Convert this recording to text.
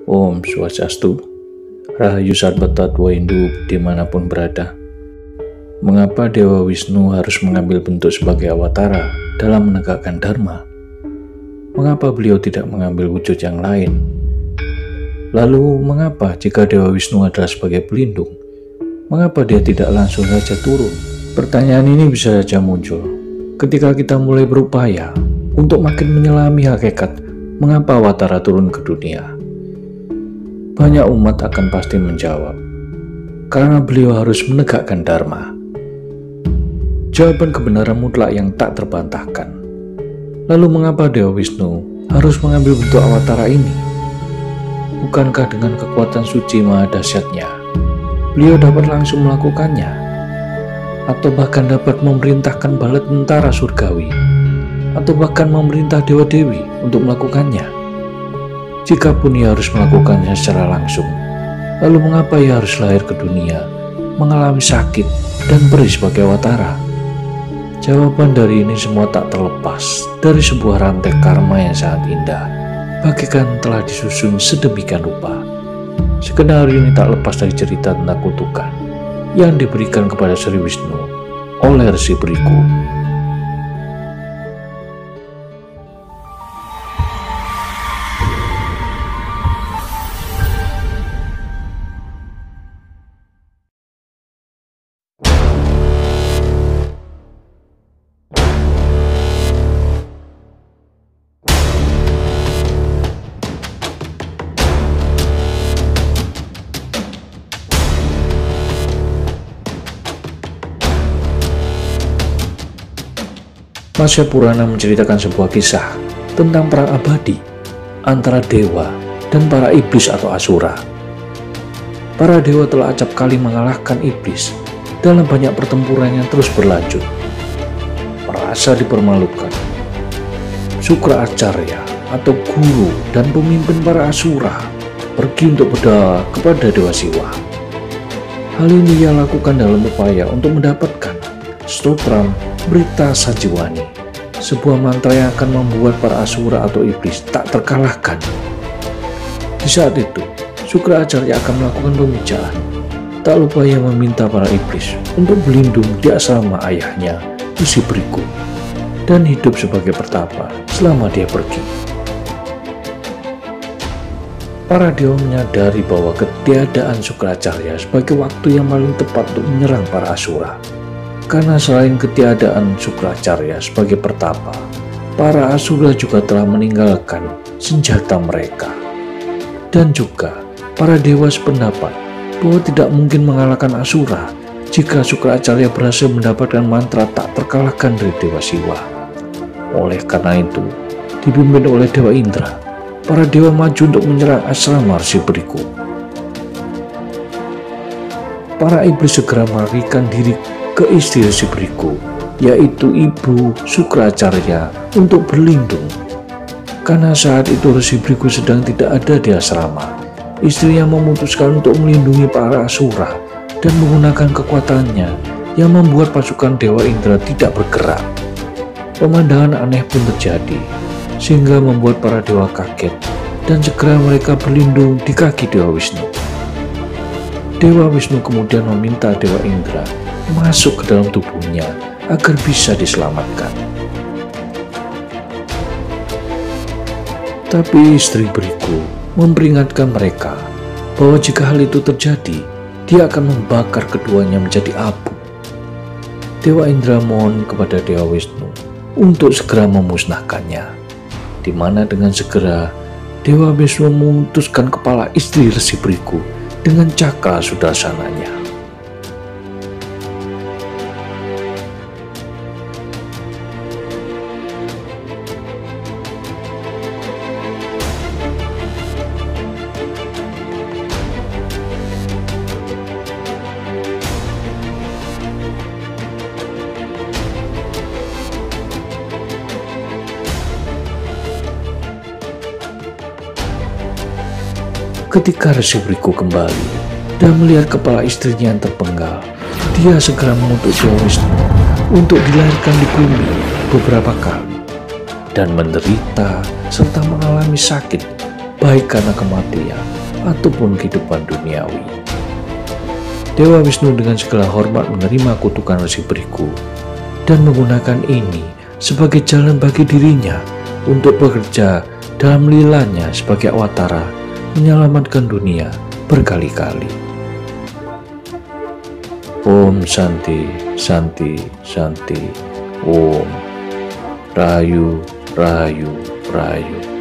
Om Swastiastu, Rahayu Sarpata Tua Hindu dimanapun berada. Mengapa Dewa Wisnu harus mengambil bentuk sebagai awatara dalam menegakkan dharma? Mengapa beliau tidak mengambil wujud yang lain? Lalu mengapa jika Dewa Wisnu adalah sebagai pelindung, mengapa dia tidak langsung saja turun? Pertanyaan ini bisa saja muncul ketika kita mulai berupaya untuk makin menyelami hakikat mengapa awatara turun ke dunia. Banyak umat akan pasti menjawab, karena beliau harus menegakkan dharma. Jawaban kebenaran mutlak yang tak terbantahkan. Lalu mengapa Dewa Wisnu harus mengambil bentuk awatara ini? Bukankah dengan kekuatan suci maha dahsyatnya, beliau dapat langsung melakukannya? Atau bahkan dapat memerintahkan bala tentara surgawi? Atau bahkan memerintah dewa-dewi untuk melakukannya? Jikapun ia harus melakukannya secara langsung, lalu mengapa ia harus lahir ke dunia, mengalami sakit dan perih sebagai awatara? Jawaban dari ini semua tak terlepas dari sebuah rantai karma yang sangat indah, bagaikan telah disusun sedemikian rupa. Skenario ini tak lepas dari cerita tentang kutukan yang diberikan kepada Sri Wisnu oleh Resi Beriku. Matsya Purana menceritakan sebuah kisah tentang perang abadi antara dewa dan para iblis atau asura. Para dewa telah acap kali mengalahkan iblis dalam banyak pertempuran yang terus berlanjut. Merasa dipermalukan, Sukra Acarya atau guru dan pemimpin para asura pergi untuk berdoa kepada Dewa Siwa. Hal ini ia lakukan dalam upaya untuk mendapatkan Stotram Berita Sanjiwani, sebuah mantra yang akan membuat para asura atau iblis tak terkalahkan. Di saat itu, Sukra Acarya akan melakukan pemujaan. Tak lupa ia meminta para iblis untuk berlindung di asrama ayahnya, Resi Beriku, dan hidup sebagai pertapa selama dia pergi. Para dewa menyadari bahwa ketiadaan Sukra Acarya sebagai waktu yang paling tepat untuk menyerang para asura. Karena selain ketiadaan Sukra Acarya sebagai pertapa, para asura juga telah meninggalkan senjata mereka. Dan juga, para dewa sependapat bahwa tidak mungkin mengalahkan asura jika Sukra Acarya berhasil mendapatkan mantra tak terkalahkan dari Dewa Siwa. Oleh karena itu, dipimpin oleh Dewa Indra, para dewa maju untuk menyerang asrama Resi Beriku. Para iblis segera melarikan diri ke istri Resi Beriku, yaitu Ibu Sukra Acarya, untuk berlindung. Karena saat itu Resi Beriku sedang tidak ada di asrama, istrinya memutuskan untuk melindungi para asura dan menggunakan kekuatannya yang membuat pasukan Dewa Indra tidak bergerak. Pemandangan aneh pun terjadi, sehingga membuat para dewa kaget dan segera mereka berlindung di kaki Dewa Wisnu. Dewa Wisnu kemudian meminta Dewa Indra masuk ke dalam tubuhnya agar bisa diselamatkan. Tapi istri Beriku memperingatkan mereka bahwa jika hal itu terjadi, dia akan membakar keduanya menjadi abu. Dewa Indra mohon kepada Dewa Wisnu untuk segera memusnahkannya, di mana dengan segera Dewa Wisnu memutuskan kepala istri Resi Beriku dengan cakra sudarsananya. Ketika Resi Beriku kembali dan melihat kepala istrinya yang terpenggal, dia segera mengutuk Dewa Wisnu untuk dilahirkan di bumi beberapa kali dan menderita serta mengalami sakit baik karena kematian ataupun kehidupan duniawi. Dewa Wisnu dengan segala hormat menerima kutukan Resi Brigu dan menggunakan ini sebagai jalan bagi dirinya untuk bekerja dalam lilanya sebagai awatara menyelamatkan dunia berkali-kali. Om Santi, Santi, Santi. Om Rahayu, Rahayu, Rahayu.